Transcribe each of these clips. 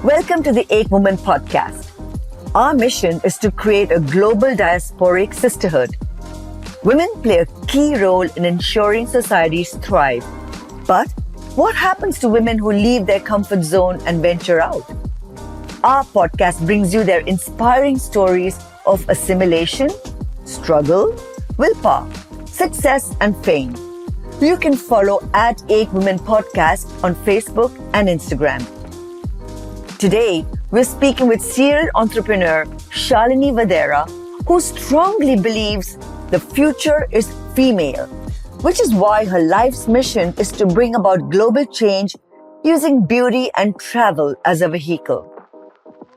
Welcome to the Ek Woman podcast. Our mission is to create a global diasporic sisterhood. Women play a key role in ensuring societies thrive. But what happens to women who leave their comfort zone and venture out? Our podcast brings you their inspiring stories of assimilation, struggle, willpower, success, and fame. You can follow at Ek Women Podcast on Facebook and Instagram. Today, we're speaking with serial entrepreneur Shalini Vadhera, who strongly believes the future is female, which is why her life's mission is to bring about global change using beauty and travel as a vehicle.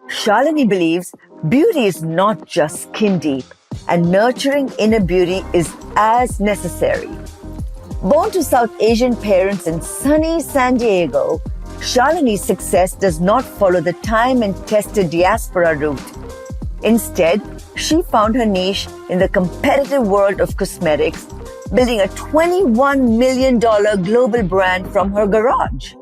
Shalini believes beauty is not just skin deep, and nurturing inner beauty is as necessary. Born to South Asian parents in sunny San Diego, Shalini's success does not follow the time and tested diaspora route. Instead, she found her niche in the competitive world of cosmetics, building a $21 million global brand from her garage.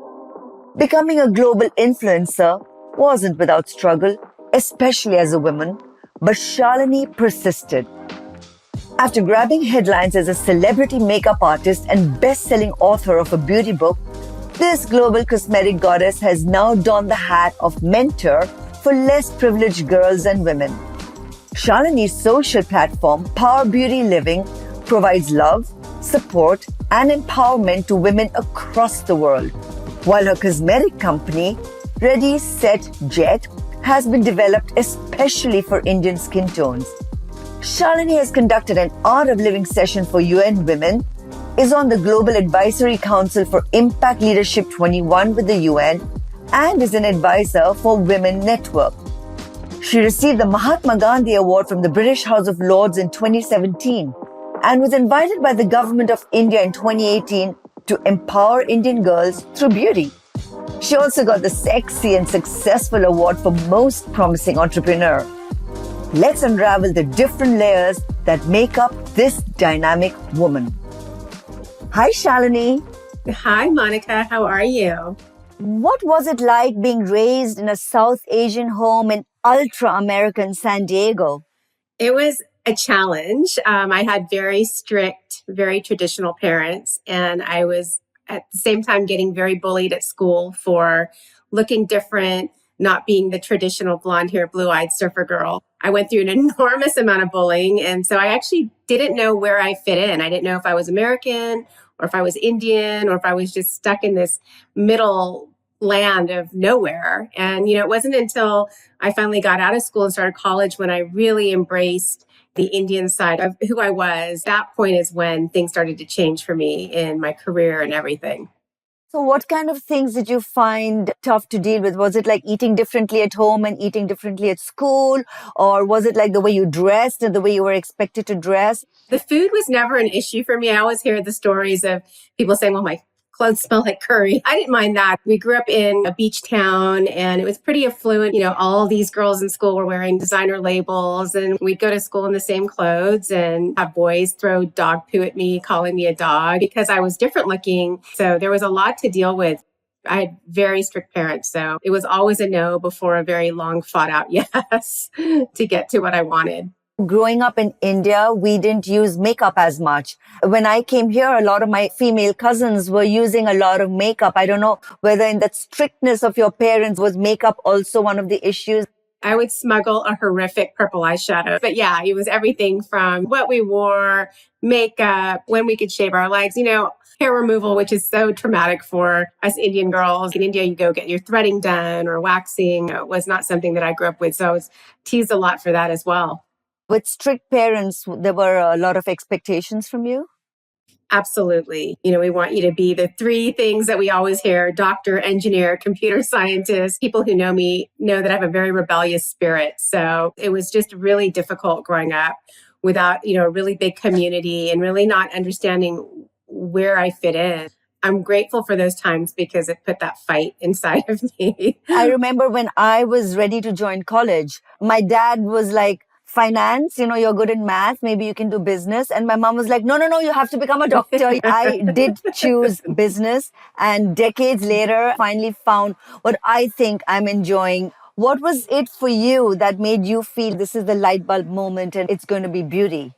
Becoming a global influencer wasn't without struggle, especially as a woman, but Shalini persisted. After grabbing headlines as a celebrity makeup artist and best-selling author of a beauty book, this global cosmetic goddess has now donned the hat of mentor for less privileged girls and women. Shalini's social platform, Power Beauty Living, provides love, support, and empowerment to women across the world, while her cosmetic company, Ready, Set, Jet, has been developed especially for Indian skin tones. Shalini has conducted an Art of Living session for UN Women, is on the Global Advisory Council for Impact Leadership 21 with the UN, and is an advisor for Women Network. She received the Mahatma Gandhi Award from the British House of Lords in 2017 and was invited by the Government of India in 2018 to empower Indian girls through beauty. She also got the Sexy and Successful Award for Most Promising Entrepreneur. Let's unravel the different layers that make up this dynamic woman. Hi, Shalini. Hi, Monica. How are you? What was it like being raised in a South Asian home in ultra-American San Diego? It was a challenge. I had very strict, very traditional parents, and I was at the same time getting very bullied at school for looking different, not being the traditional blonde hair, blue-eyed surfer girl. I went through an enormous amount of bullying. And so I actually didn't know where I fit in. I didn't know if I was American or if I was Indian or if I was just stuck in this middle land of nowhere. And, it wasn't until I finally got out of school and started college when I really embraced the Indian side of who I was. That point is when things started to change for me in my career and everything. So what kind of things did you find tough to deal with? Was it like eating differently at home and eating differently at school? Or was it like the way you dressed and the way you were expected to dress? The food was never an issue for me. I always hear the stories of people saying, well, my clothes smell like curry. I didn't mind that. We grew up in a beach town and it was pretty affluent. All these girls in school were wearing designer labels and we'd go to school in the same clothes and have boys throw dog poo at me, calling me a dog because I was different looking. So there was a lot to deal with. I had very strict parents. So it was always a no before a very long fought out yes to get to what I wanted. Growing up in India, we didn't use makeup as much. When I came here, a lot of my female cousins were using a lot of makeup. I don't know whether in that strictness of your parents was makeup also one of the issues. I would smuggle a horrific purple eyeshadow. But yeah, it was everything from what we wore, makeup, when we could shave our legs, hair removal, which is so traumatic for us Indian girls. In India, you go get your threading done or waxing. It was not something that I grew up with. So I was teased a lot for that as well. With strict parents, there were a lot of expectations from you? Absolutely. We want you to be the three things that we always hear: doctor, engineer, computer scientist. People who know me know that I have a very rebellious spirit. So it was just really difficult growing up without, a really big community and really not understanding where I fit in. I'm grateful for those times because it put that fight inside of me. I remember when I was ready to join college, my dad was like, finance, you're good in math, maybe you can do business. And my mom was like, no, no, no, you have to become a doctor. I did choose business, and decades later, finally found what I think I'm enjoying. What was it for you that made you feel this is the light bulb moment and it's going to be beauty?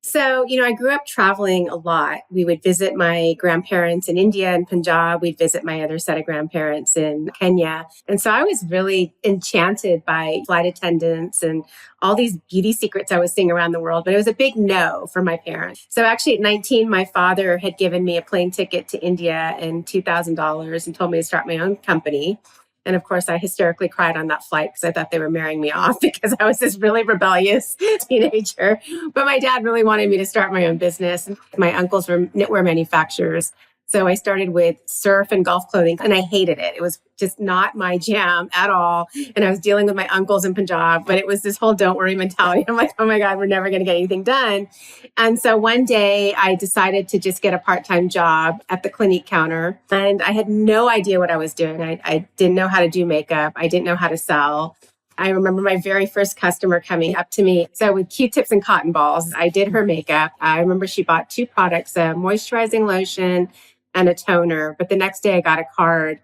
So, I grew up traveling a lot. We would visit my grandparents in India and Punjab. We'd visit my other set of grandparents in Kenya. And so I was really enchanted by flight attendants and all these beauty secrets I was seeing around the world. But it was a big no for my parents. So actually at 19, my father had given me a plane ticket to India and $2,000 and told me to start my own company. And of course, I hysterically cried on that flight because I thought they were marrying me off because I was this really rebellious teenager. But my dad really wanted me to start my own business. My uncles were knitwear manufacturers. So I started with surf and golf clothing, and I hated it. It was just not my jam at all. And I was dealing with my uncles in Punjab, but it was this whole don't worry mentality. I'm like, oh my God, we're never going to get anything done. And so one day I decided to just get a part-time job at the Clinique counter. And I had no idea what I was doing. I didn't know how to do makeup. I didn't know how to sell. I remember my very first customer coming up to me. So with Q-tips and cotton balls, I did her makeup. I remember she bought 2 products, a moisturizing lotion and a toner. But the next day I got a card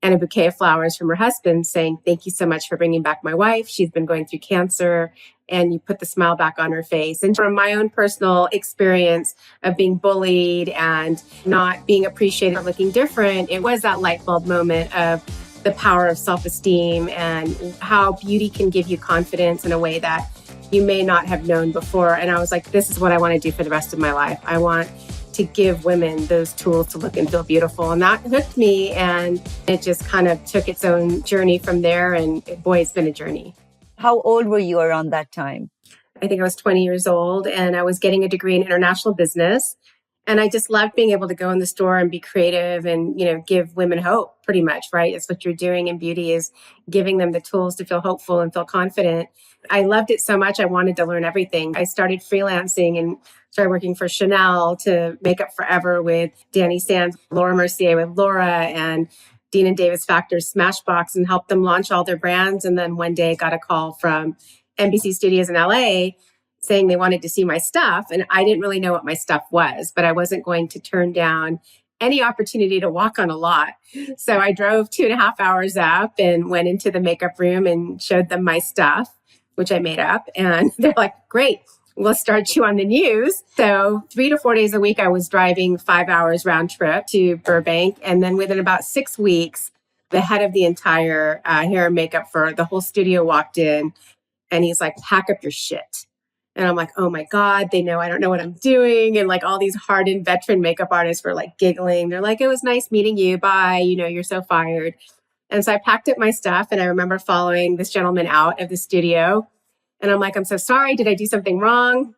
and a bouquet of flowers from her husband saying, thank you so much for bringing back my wife. She's been going through cancer, and you put the smile back on her face. And from my own personal experience of being bullied and not being appreciated or looking different, it was that light bulb moment of the power of self-esteem and how beauty can give you confidence in a way that you may not have known before. And I was like, this is what I want to do for the rest of my life. I want to give women those tools to look and feel beautiful. And that hooked me, and it just kind of took its own journey from there. And boy, it's been a journey. How old were you around that time? I think I was 20 years old, and I was getting a degree in international business. And I just loved being able to go in the store and be creative and, give women hope pretty much, right? It's what you're doing in beauty, is giving them the tools to feel hopeful and feel confident. I loved it so much. I wanted to learn everything. I started freelancing and started working for Chanel, to Makeup Forever with Danny Sands, Laura Mercier with Laura, and Dean and Davis Factor's Smashbox, and helped them launch all their brands. And then one day got a call from NBC Studios in LA saying they wanted to see my stuff. And I didn't really know what my stuff was, but I wasn't going to turn down any opportunity to walk on a lot. So I drove 2.5 hours up and went into the makeup room and showed them my stuff, which I made up. And they're like, great, we'll start you on the news. So 3 to 4 days a week, I was driving 5 hours round trip to Burbank. And then within about 6 weeks, the head of the entire hair and makeup for the whole studio walked in, and he's like, pack up your shit. And I'm like, oh my God, they know I don't know what I'm doing. And like all these hardened veteran makeup artists were like giggling. They're like, it was nice meeting you. Bye. You're so fired. And so I packed up my stuff, and I remember following this gentleman out of the studio. And I'm like, I'm so sorry. Did I do something wrong?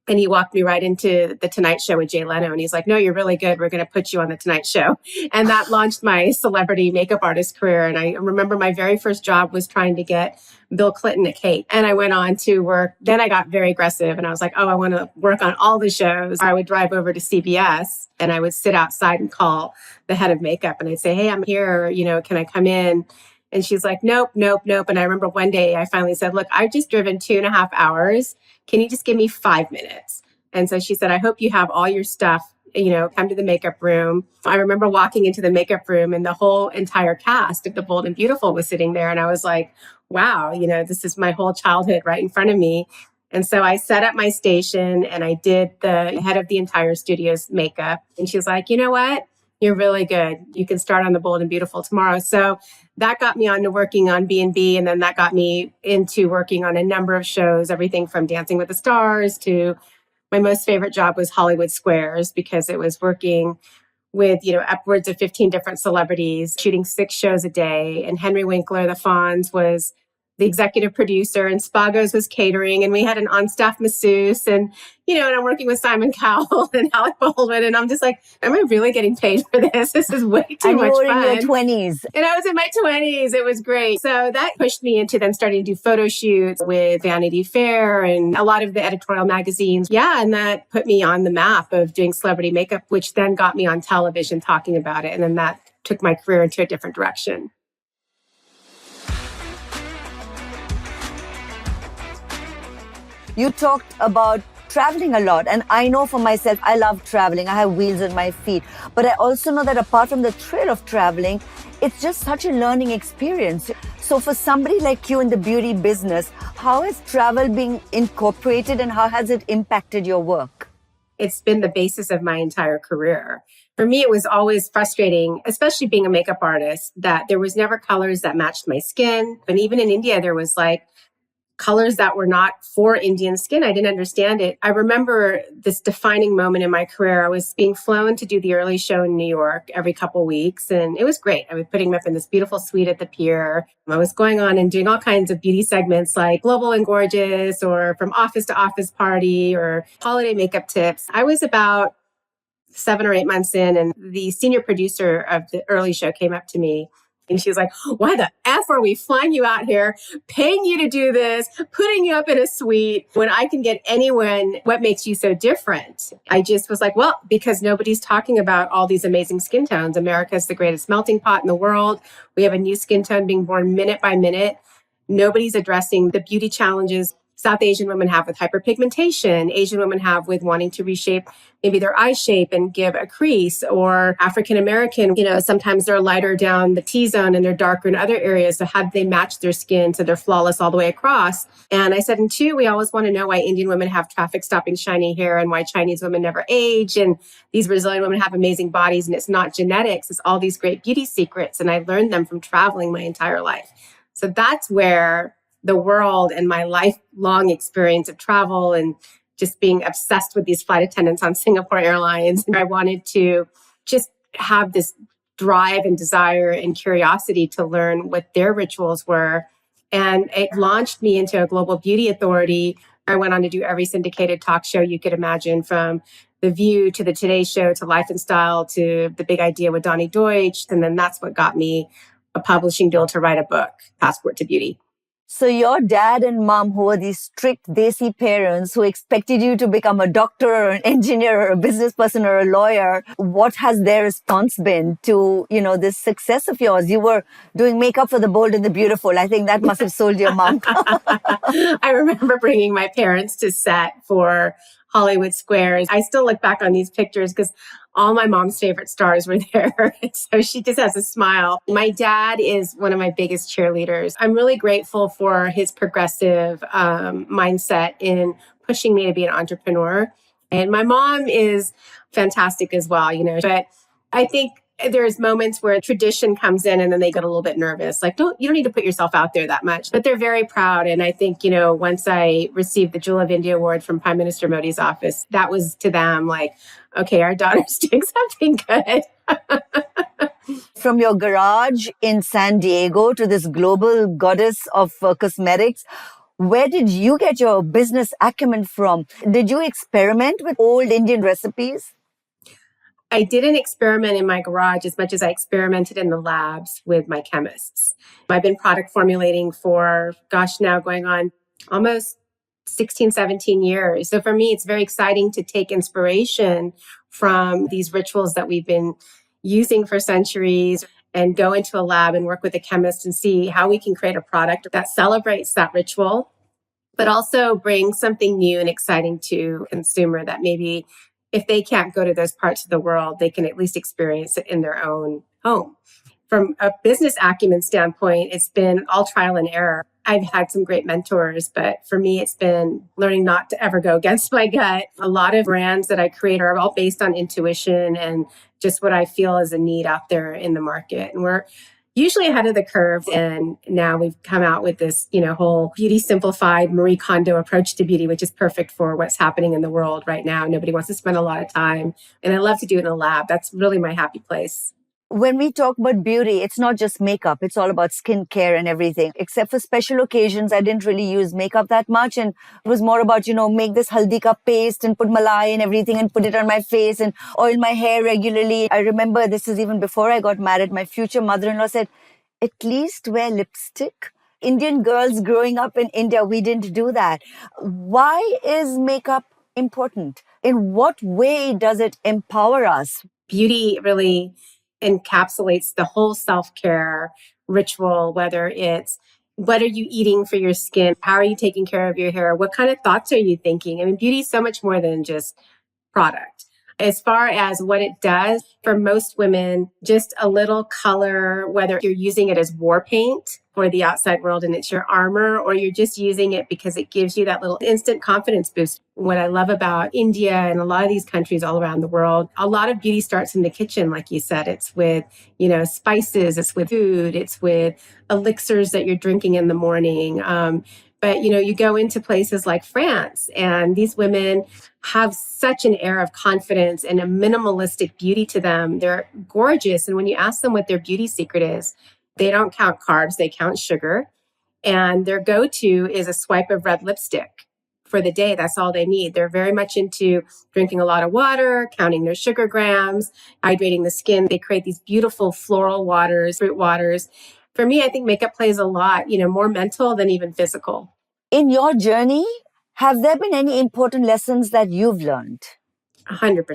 And he walked me right into the Tonight Show with Jay Leno. And he's like, no, you're really good. We're going to put you on the Tonight Show. And that launched my celebrity makeup artist career. And I remember my very first job was trying to get Bill Clinton a cake. And I went on to work. Then I got very aggressive, and I was like, oh, I want to work on all the shows. I would drive over to CBS, and I would sit outside and call the head of makeup. And I'd say, hey, I'm here. Can I come in? And she's like, nope, nope, nope. And I remember one day I finally said, look, I've just driven 2.5 hours. Can you just give me 5 minutes? And so she said, I hope you have all your stuff, come to the makeup room. I remember walking into the makeup room, and the whole entire cast of The Bold and Beautiful was sitting there. And I was like, wow, this is my whole childhood right in front of me. And so I set up my station, and I did the head of the entire studio's makeup. And she was like, you know what? You're really good. You can start on The Bold and Beautiful tomorrow. So that got me on to working on B&B. And then that got me into working on a number of shows, everything from Dancing with the Stars to my most favorite job was Hollywood Squares, because it was working with, upwards of 15 different celebrities, shooting 6 shows a day. And Henry Winkler, the Fonz, was the executive producer, and Spago's was catering, and we had an on-staff masseuse, and and I'm working with Simon Cowell and Alec Baldwin, and I'm just like, am I really getting paid for this? This is way too much fun. And you were in your 20s. And I was in my 20s. It was great. So that pushed me into then starting to do photo shoots with Vanity Fair and a lot of the editorial magazines. Yeah, and that put me on the map of doing celebrity makeup, which then got me on television talking about it, and then that took my career into a different direction. You talked about traveling a lot. And I know for myself, I love traveling. I have wheels on my feet. But I also know that apart from the thrill of traveling, it's just such a learning experience. So for somebody like you in the beauty business, how is travel being incorporated and how has it impacted your work? It's been the basis of my entire career. For me, it was always frustrating, especially being a makeup artist, that there was never colors that matched my skin. And even in India, there was like colors that were not for Indian skin. I didn't understand it. I remember this defining moment in my career. I was being flown to do the early show in New York every couple weeks, and it was great. I was putting me up in this beautiful suite at the pier. I was going on and doing all kinds of beauty segments like Global and Gorgeous or From Office to Office Party or holiday makeup tips. I was about 7 or 8 months in, and the senior producer of the early show came up to me and she was like, why the F are we flying you out here, paying you to do this, putting you up in a suite when I can get anyone? What makes you so different? I just was like, well, because nobody's talking about all these amazing skin tones. America is the greatest melting pot in the world. We have a new skin tone being born minute by minute. Nobody's addressing the beauty challenges South Asian women have with hyperpigmentation, Asian women have with wanting to reshape maybe their eye shape and give a crease, or African American, sometimes they're lighter down the T-zone and they're darker in other areas. So how do they match their skin so they're flawless all the way across? And I said, and two, we always want to know why Indian women have traffic stopping shiny hair and why Chinese women never age. And these Brazilian women have amazing bodies, and it's not genetics, it's all these great beauty secrets. And I learned them from traveling my entire life. So that's where the world and my lifelong experience of travel and just being obsessed with these flight attendants on Singapore Airlines. And I wanted to just have this drive and desire and curiosity to learn what their rituals were. And it launched me into a global beauty authority. I went on to do every syndicated talk show you could imagine, from The View to the Today Show to Life and Style to The Big Idea with Donnie Deutsch. And then that's what got me a publishing deal to write a book, Passport to Beauty. So your dad and mom, who were these strict Desi parents who expected you to become a doctor or an engineer or a business person or a lawyer, what has their response been to, this success of yours? You were doing makeup for the bold and the beautiful. I think that must have sold your mom. I remember bringing my parents to set for Hollywood Squares. I still look back on these pictures because all my mom's favorite stars were there. So she just has a smile. My dad is one of my biggest cheerleaders. I'm really grateful for his progressive mindset in pushing me to be an entrepreneur. And my mom is fantastic as well, but I think there's moments where tradition comes in and then they get a little bit nervous. Like, you don't need to put yourself out there that much, but they're very proud. And I think, once I received the Jewel of India Award from Prime Minister Modi's office, that was to them like, okay, our daughter's doing something good. From your garage in San Diego to this global goddess of cosmetics, where did you get your business acumen from? Did you experiment with old Indian recipes? I didn't experiment in my garage as much as I experimented in the labs with my chemists. I've been product formulating for, now going on almost 16, 17 years. So for me, it's very exciting to take inspiration from these rituals that we've been using for centuries and go into a lab and work with a chemist and see how we can create a product that celebrates that ritual, but also bring something new and exciting to a consumer that maybe if they can't go to those parts of the world, they can at least experience it in their own home. From a business acumen standpoint, it's been all trial and error. I've had some great mentors, but for me, it's been learning not to ever go against my gut. A lot of brands that I create are all based on intuition and just what I feel is a need out there in the market. And we're usually ahead of the curve. And now we've come out with this, whole beauty simplified Marie Kondo approach to beauty, which is perfect for what's happening in the world right now. Nobody wants to spend a lot of time. And I love to do it in a lab. That's really my happy place. When we talk about beauty, it's not just makeup. It's all about skincare and everything. Except for special occasions, I didn't really use makeup that much. And it was more about, make this haldi ka paste and put malai and everything and put it on my face and oil my hair regularly. I remember this is even before I got married. My future mother-in-law said, at least wear lipstick. Indian girls growing up in India, we didn't do that. Why is makeup important? In what way does it empower us? Beauty really encapsulates the whole self-care ritual, whether it's What are you eating for your skin? How are you taking care of your hair? What kind of thoughts are you thinking? I mean, beauty is so much more than just product. As far as what it does for most women, just a little color, whether you're using it as war paint for the outside world and it's your armor, or you're just using it because it gives you that little instant confidence boost. What I love about India and a lot of these countries all around the world, a lot of beauty starts in the kitchen, like you said. It's with, spices, it's with food, it's with elixirs that you're drinking in the morning. But you go into places like France, and these women have such an air of confidence and a minimalistic beauty to them. They're gorgeous. And when you ask them what their beauty secret is, they don't count carbs, they count sugar. And their go to is a swipe of red lipstick for the day. That's all they need. They're very much into drinking a lot of water, counting their sugar grams, hydrating the skin. They create these beautiful floral waters, fruit waters. For me, I think makeup plays a lot, more mental than even physical. In your journey, have there been any important lessons that you've learned? 100%.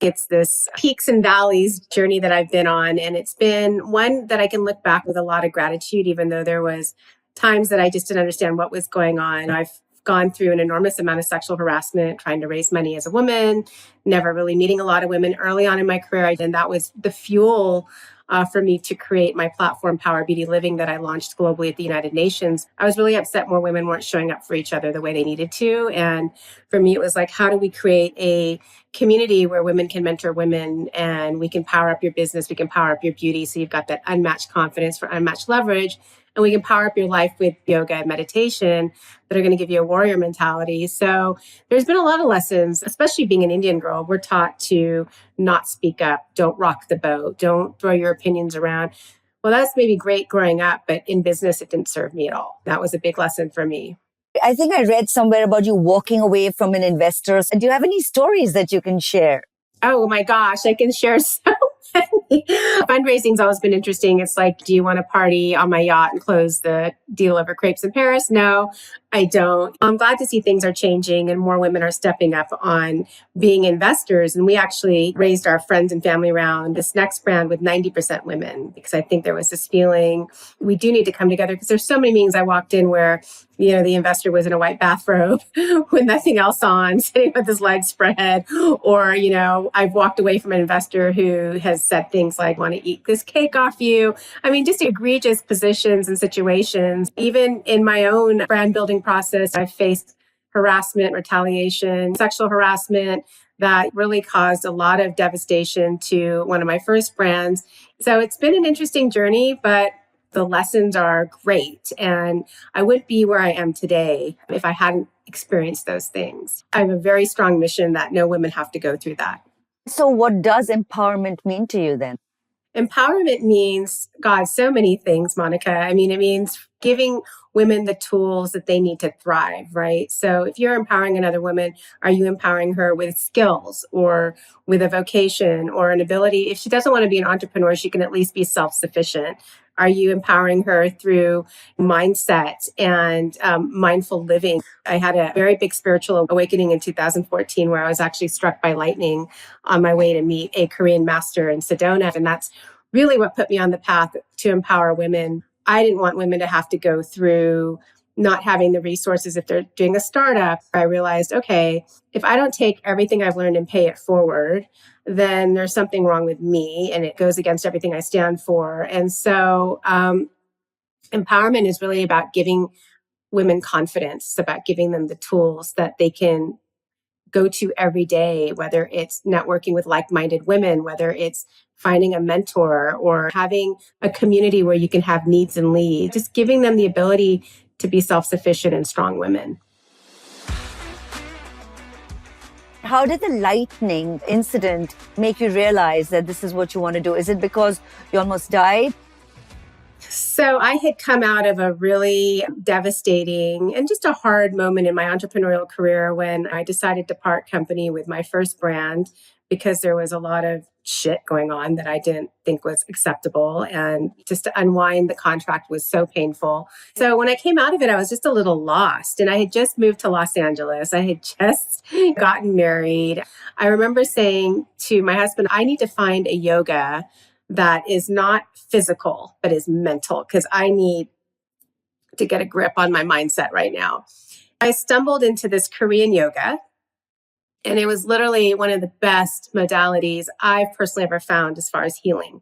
It's this peaks and valleys journey that I've been on. And it's been one that I can look back with a lot of gratitude, even though there was times that I just didn't understand what was going on. I've gone through an enormous amount of sexual harassment, trying to raise money as a woman, never really meeting a lot of women early on in my career. And that was the fuel for me to create my platform, Power Beauty Living, that I launched globally at the United Nations. I was really upset more women weren't showing up for each other the way they needed to. And for me, it was like, how do we create a community where women can mentor women and we can power up your business, we can power up your beauty, so you've got that unmatched confidence for unmatched leverage, and we can power up your life with yoga and meditation that are going to give you a warrior mentality. So there's been a lot of lessons, especially being an Indian girl. We're taught to not speak up, don't rock the boat, don't throw your opinions around. Well, that's maybe great growing up, but in business, it didn't serve me at all. That was a big lesson for me. I think I read somewhere about you walking away from an investor. Do you have any stories that you can share? Oh my gosh, I can share so many. Fundraising's always been interesting. It's like, do you want to party on my yacht and close the deal over crepes in Paris? No, I don't. I'm glad to see things are changing and more women are stepping up on being investors. And we actually raised our friends and family around this next brand with 90% women, because I think there was this feeling we do need to come together, because there's so many meetings I walked in where the investor was in a white bathrobe with nothing else on, sitting with his legs spread. Or, I've walked away from an investor who has said things like, want to eat this cake off you. I mean, just egregious positions and situations. Even in my own brand building process, I've faced harassment, retaliation, sexual harassment that really caused a lot of devastation to one of my first brands. So it's been an interesting journey, but the lessons are great. And I wouldn't be where I am today if I hadn't experienced those things. I have a very strong mission that no women have to go through that. So what does empowerment mean to you then? Empowerment means, God, so many things, Monica. I mean, it means giving women the tools that they need to thrive, right? So if you're empowering another woman, are you empowering her with skills or with a vocation or an ability? If she doesn't want to be an entrepreneur, she can at least be self-sufficient. Are you empowering her through mindset and mindful living? I had a very big spiritual awakening in 2014 where I was actually struck by lightning on my way to meet a Korean master in Sedona. And that's really what put me on the path to empower women. I didn't want women to have to go through not having the resources if they're doing a startup. I realized, okay, if I don't take everything I've learned and pay it forward, then there's something wrong with me and it goes against everything I stand for. And so empowerment is really about giving women confidence. It's about giving them the tools that they can go to every day, whether it's networking with like-minded women, whether it's finding a mentor or having a community where you can have needs and leads, just giving them the ability to be self-sufficient and strong women. How did the lightning incident make you realize that this is what you want to do? Is it because you almost died? So I had come out of a really devastating and just a hard moment in my entrepreneurial career when I decided to part company with my first brand because there was a lot of shit going on that I didn't think was acceptable. And just to unwind the contract was so painful. So when I came out of it, I was just a little lost. And I had just moved to Los Angeles. I had just gotten married. I remember saying to my husband, I need to find a yoga that is not physical, but is mental, because I need to get a grip on my mindset right now. I stumbled into this Korean yoga, and it was literally one of the best modalities I've personally ever found as far as healing.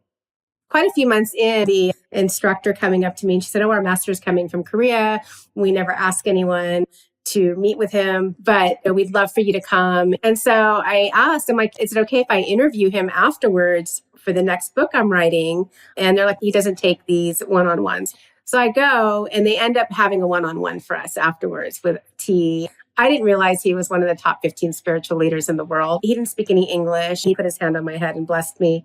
Quite a few months in, the instructor coming up to me and she said, "Oh, our master's coming from Korea. We never ask anyone to meet with him, but we'd love for you to come." And so I asked, I'm like, "Is it okay if I interview him afterwards for the next book I'm writing?" And they're like, "He doesn't take these one-on-ones." So I go and they end up having a one-on-one for us afterwards with tea. I didn't realize he was one of the top 15 spiritual leaders in the world. He didn't speak any English. He put his hand on my head and blessed me.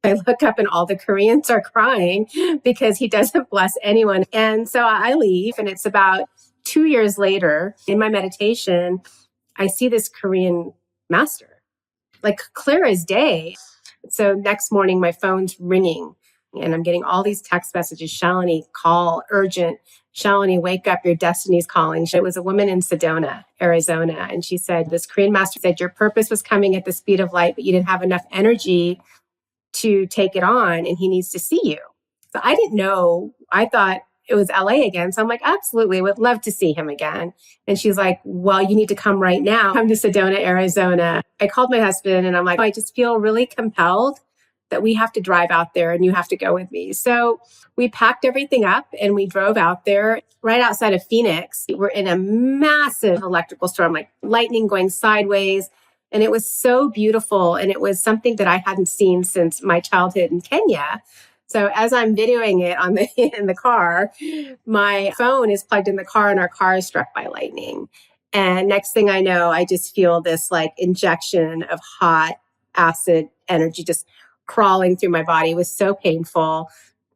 I look up and all the Koreans are crying because he doesn't bless anyone. And so I leave, and it's about 2 years later in my meditation, I see this Korean master, like clear as day. So next morning, my phone's ringing and I'm getting all these text messages. "Shalini, call, urgent. Shalini, wake up, your destiny's calling." It was a woman in Sedona, Arizona. And she said, "This Korean master said your purpose was coming at the speed of light, but you didn't have enough energy to take it on, and he needs to see you." So I didn't know. I thought it was LA again. So I'm like, "Absolutely, would love to see him again." And she's like, "Well, you need to come right now. Come to Sedona, Arizona." I called my husband and I'm like, "I just feel really compelled that we have to drive out there and you have to go with me." So we packed everything up and we drove out there right outside of Phoenix. We're in a massive electrical storm, like lightning going sideways. And it was so beautiful. And it was something that I hadn't seen since my childhood in Kenya. So as I'm videoing it in the car, my phone is plugged in the car and our car is struck by lightning. And next thing I know, I just feel this like injection of hot acid energy just crawling through my body. It was so painful.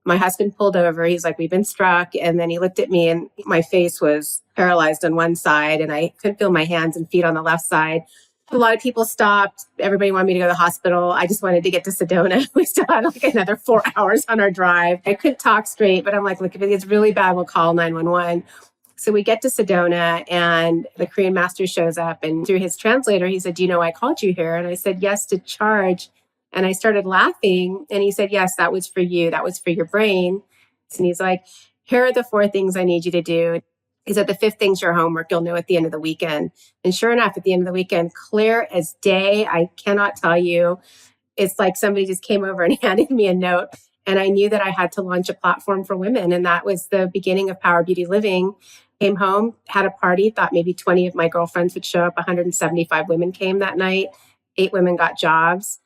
My husband pulled over. He's like, "We've been struck." And then he looked at me and my face was paralyzed on one side and I couldn't feel my hands and feet on the left side. A lot of people stopped. Everybody wanted me to go to the hospital. I just wanted to get to Sedona. We still had like another 4 hours on our drive. I couldn't talk straight, but I'm like, "Look, if it gets really bad, we'll call 911. So we get to Sedona and the Korean master shows up, and through his translator, he said, "Do you know I called you here?" And I said, "Yes, to charge." And I started laughing and he said, "Yes, that was for you. That was for your brain." And he's like, "Here are the 4 things I need you to do." He said, "The 5th thing's your homework. You'll know at the end of the weekend." And sure enough, at the end of the weekend, clear as day, I cannot tell you, it's like somebody just came over and handed me a note. And I knew that I had to launch a platform for women. And that was the beginning of Power Beauty Living. Came home, had a party, thought maybe 20 of my girlfriends would show up. 175 women came that night. 8 women got jobs.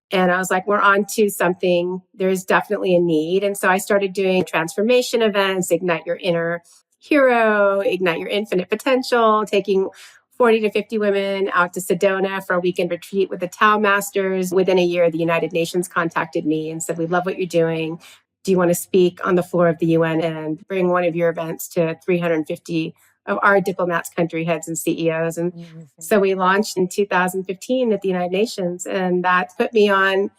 And I was like, we're on to something. There's definitely a need. And so I started doing transformation events, Ignite Your Inner Hero, Ignite Your Infinite Potential, taking 40 to 50 women out to Sedona for a weekend retreat with the Tao Masters. Within a year, the United Nations contacted me and said, "We love what you're doing. Do you want to speak on the floor of the UN and bring one of your events to 350 of our diplomats, country heads, and CEOs?" And so we launched in 2015 at the United Nations. And that put me on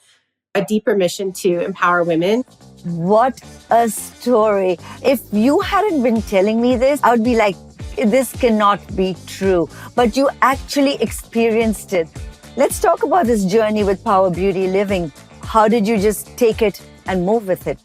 a deeper mission to empower women. What a story. If you hadn't been telling me this, I would be like, this cannot be true. But you actually experienced it. Let's talk about this journey with Power Beauty Living. How did you just take it and move with it?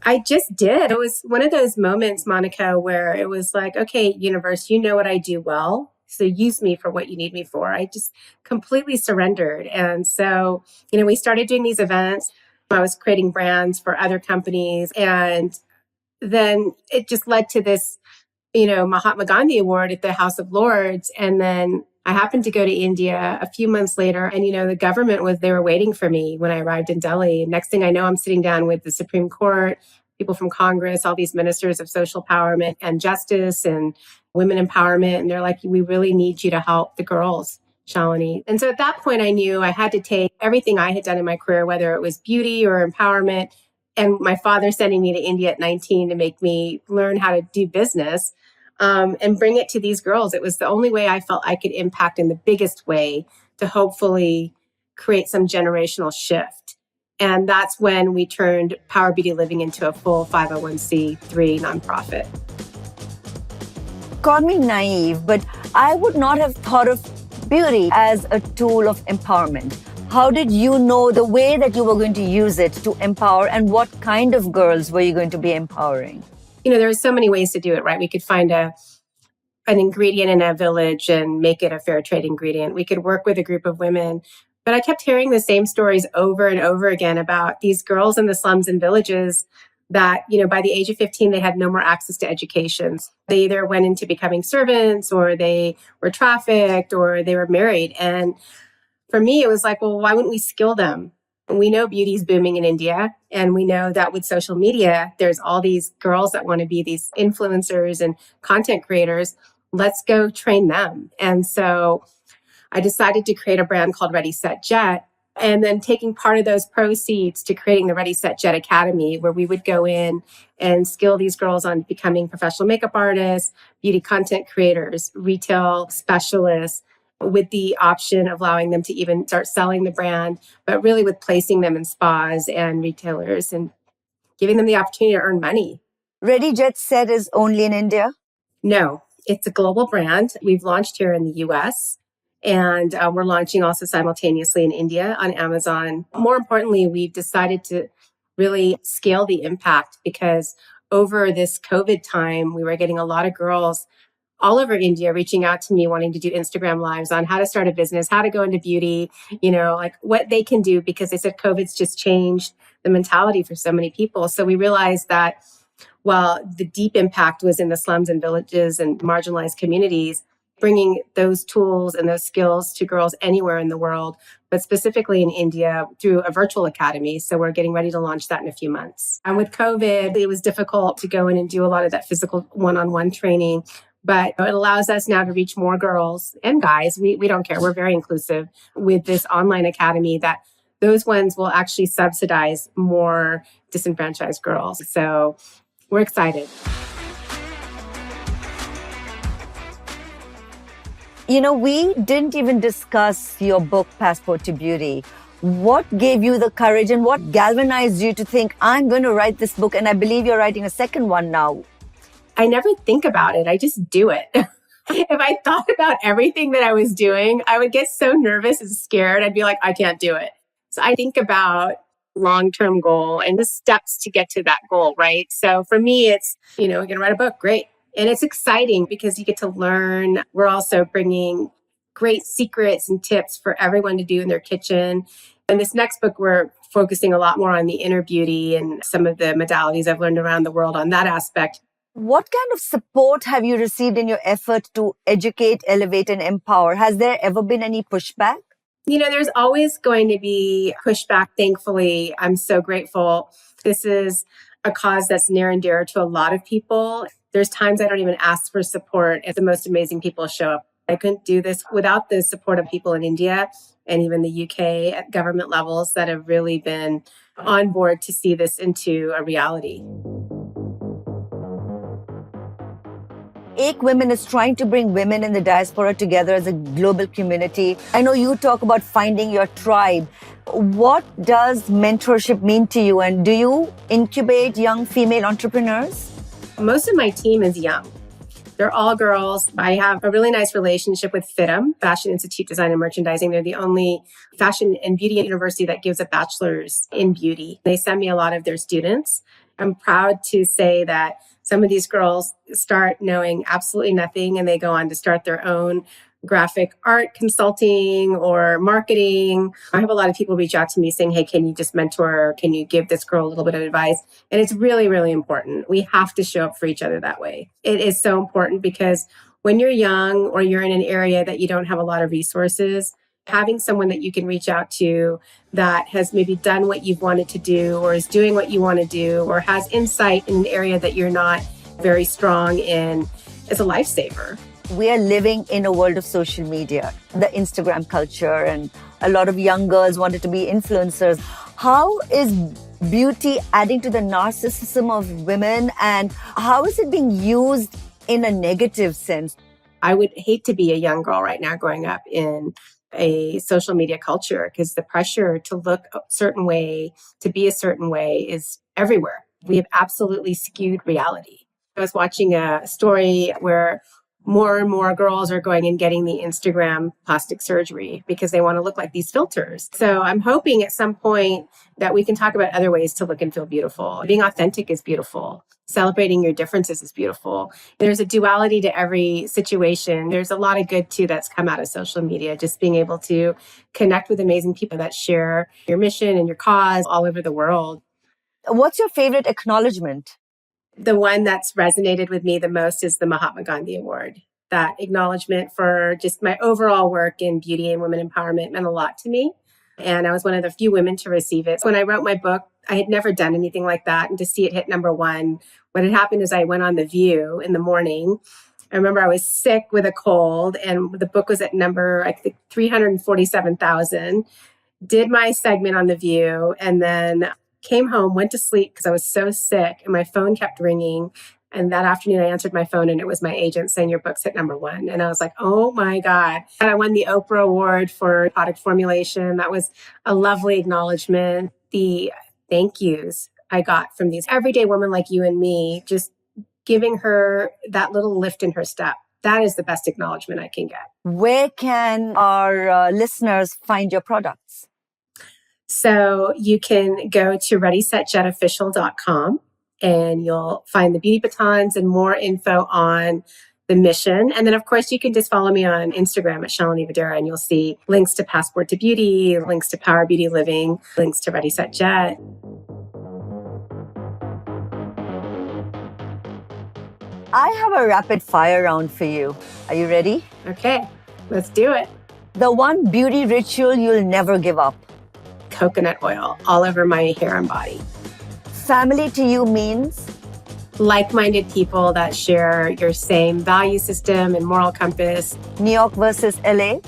I just did. It was one of those moments, Monica, where it was like, "Okay, universe, you know what I do well. So use me for what you need me for." I just completely surrendered. And so, we started doing these events. I was creating brands for other companies. And then it just led to this, Mahatma Gandhi Award at the House of Lords. And then I happened to go to India a few months later. And, the government they were waiting for me when I arrived in Delhi. And next thing I know, I'm sitting down with the Supreme Court, people from Congress, all these ministers of social empowerment and justice and women empowerment. And they're like, "We really need you to help the girls, Shalini." And so at that point, I knew I had to take everything I had done in my career, whether it was beauty or empowerment, and my father sending me to India at 19 to make me learn how to do business, and bring it to these girls. It was the only way I felt I could impact in the biggest way to hopefully create some generational shift. And that's when we turned Power Beauty Living into a full 501c3 nonprofit. Call me naive, but I would not have thought of beauty as a tool of empowerment. How did you know the way that you were going to use it to empower, and what kind of girls were you going to be empowering? There are so many ways to do it, right? We could find an ingredient in a village and make it a fair trade ingredient. We could work with a group of women. But I kept hearing the same stories over and over again about these girls in the slums and villages that, by the age of 15, they had no more access to education. They either went into becoming servants, or they were trafficked, or they were married. And for me, it was like, well, why wouldn't we skill them? We know beauty is booming in India. And we know that with social media, there's all these girls that want to be these influencers and content creators. Let's go train them. And so I decided to create a brand called Ready, Set, Jet. And then taking part of those proceeds to creating the Ready, Set, Jet Academy, where we would go in and skill these girls on becoming professional makeup artists, beauty content creators, retail specialists, with the option of allowing them to even start selling the brand, but really with placing them in spas and retailers and giving them the opportunity to earn money. Ready Jet Set is only in India? No, it's a global brand. We've launched here in the US, and we're launching also simultaneously in India on Amazon. More importantly, we've decided to really scale the impact, because over this COVID time, we were getting a lot of girls all over India reaching out to me wanting to do Instagram lives on how to start a business, how to go into beauty, like what they can do, because they said COVID's just changed the mentality for so many people. So we realized that while the deep impact was in the slums and villages and marginalized communities, bringing those tools and those skills to girls anywhere in the world, but specifically in India through a virtual academy. So we're getting ready to launch that in a few months. And with COVID, it was difficult to go in and do a lot of that physical one-on-one training. But it allows us now to reach more girls and guys. We don't care. We're very inclusive with this online academy, that those ones will actually subsidize more disenfranchised girls. So we're excited. We didn't even discuss your book, Passport to Beauty. What gave you the courage and what galvanized you to think, I'm going to write this book? And I believe you're writing a second one now. I never think about it. I just do it. If I thought about everything that I was doing, I would get so nervous and scared. I'd be like, I can't do it. So I think about long-term goal and the steps to get to that goal, right? So for me, it's, we're going to write a book. Great. And it's exciting because you get to learn. We're also bringing great secrets and tips for everyone to do in their kitchen. And this next book, we're focusing a lot more on the inner beauty and some of the modalities I've learned around the world on that aspect. What kind of support have you received in your effort to educate, elevate, and empower? Has there ever been any pushback? There's always going to be pushback. Thankfully, I'm so grateful. This is a cause that's near and dear to a lot of people. There's times I don't even ask for support, and the most amazing people show up. I couldn't do this without the support of people in India and even the UK at government levels that have really been on board to see this into a reality. Ek Women is trying to bring women in the diaspora together as a global community. I know you talk about finding your tribe. What does mentorship mean to you? And do you incubate young female entrepreneurs? Most of my team is young. They're all girls. I have a really nice relationship with FITM, Fashion Institute Design and Merchandising. They're the only fashion and beauty university that gives a bachelor's in beauty. They send me a lot of their students. I'm proud to say that some of these girls start knowing absolutely nothing and they go on to start their own graphic art consulting or marketing. I have a lot of people reach out to me saying, hey, can you just mentor? Can you give this girl a little bit of advice? And it's really, really important. We have to show up for each other that way. It is so important because when you're young or you're in an area that you don't have a lot of resources, having someone that you can reach out to that has maybe done what you've wanted to do or is doing what you want to do or has insight in an area that you're not very strong in is a lifesaver. We are living in a world of social media, the Instagram culture, and a lot of young girls wanted to be influencers. How is beauty adding to the narcissism of women, and how is it being used in a negative sense? I would hate to be a young girl right now growing up in a social media culture because the pressure to look a certain way, to be a certain way is everywhere. We have absolutely skewed reality. I was watching a story where more and more girls are going and getting the Instagram plastic surgery because they want to look like these filters. So I'm hoping at some point that we can talk about other ways to look and feel beautiful. Being authentic is beautiful. Celebrating your differences is beautiful. There's a duality to every situation. There's a lot of good too that's come out of social media, just being able to connect with amazing people that share your mission and your cause all over the world. What's your favorite acknowledgement? The one that's resonated with me the most is the Mahatma Gandhi Award. That acknowledgement for just my overall work in beauty and women empowerment meant a lot to me. And I was one of the few women to receive it. When I wrote my book, I had never done anything like that. And to see it hit number one, what had happened is I went on The View in the morning. I remember I was sick with a cold and the book was at number, I think, 347,000. Did my segment on The View and then came home, went to sleep because I was so sick and my phone kept ringing. And that afternoon I answered my phone and it was my agent saying your book's hit number one. And I was like, oh my God. And I won the Oprah Award for product formulation. That was a lovely acknowledgement. The thank yous I got from these everyday women like you and me, just giving her that little lift in her step. That is the best acknowledgement I can get. Where can our listeners find your products? So you can go to readysetjetofficial.com and you'll find the beauty batons and more info on the mission. And then, of course, you can just follow me on Instagram at Shalini Vadhera and you'll see links to Passport to Beauty, links to Power Beauty Living, links to Ready, Set, Jet. I have a rapid fire round for you. Are you ready? Okay, let's do it. The one beauty ritual you'll never give up. Coconut oil all over my hair and body. Family to you means? Like-minded people that share your same value system and moral compass. New York versus LA?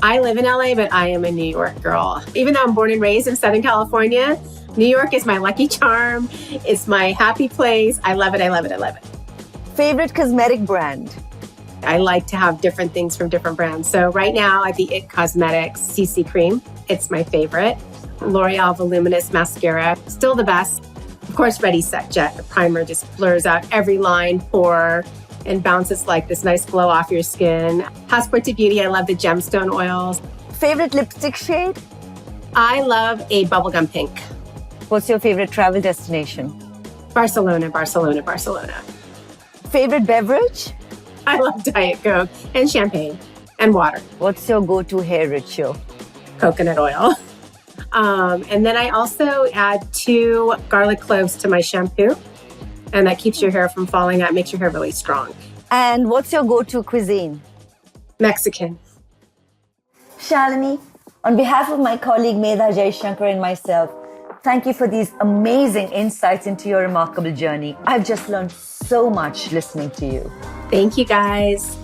I live in LA, but I am a New York girl. Even though I'm born and raised in Southern California, New York is my lucky charm. It's my happy place. I love it, I love it, I love it. Favorite cosmetic brand? I like to have different things from different brands. So right now at the It Cosmetics CC Cream, it's my favorite. L'Oreal Voluminous Mascara, still the best. Of course, Ready, Set, Jet. The primer just blurs out every line, pore, and bounces like this nice glow off your skin. Passport to Beauty, I love the gemstone oils. Favorite lipstick shade? I love a bubblegum pink. What's your favorite travel destination? Barcelona, Barcelona, Barcelona. Favorite beverage? I love Diet Coke and champagne and water. What's your go-to hair ritual? Coconut oil. And then I also add 2 garlic cloves to my shampoo. And that keeps your hair from falling out, makes your hair really strong. And what's your go-to cuisine? Mexican. Shalini, on behalf of my colleague Medha Jaishankar and myself, thank you for these amazing insights into your remarkable journey. I've just learned so much listening to you. Thank you, guys.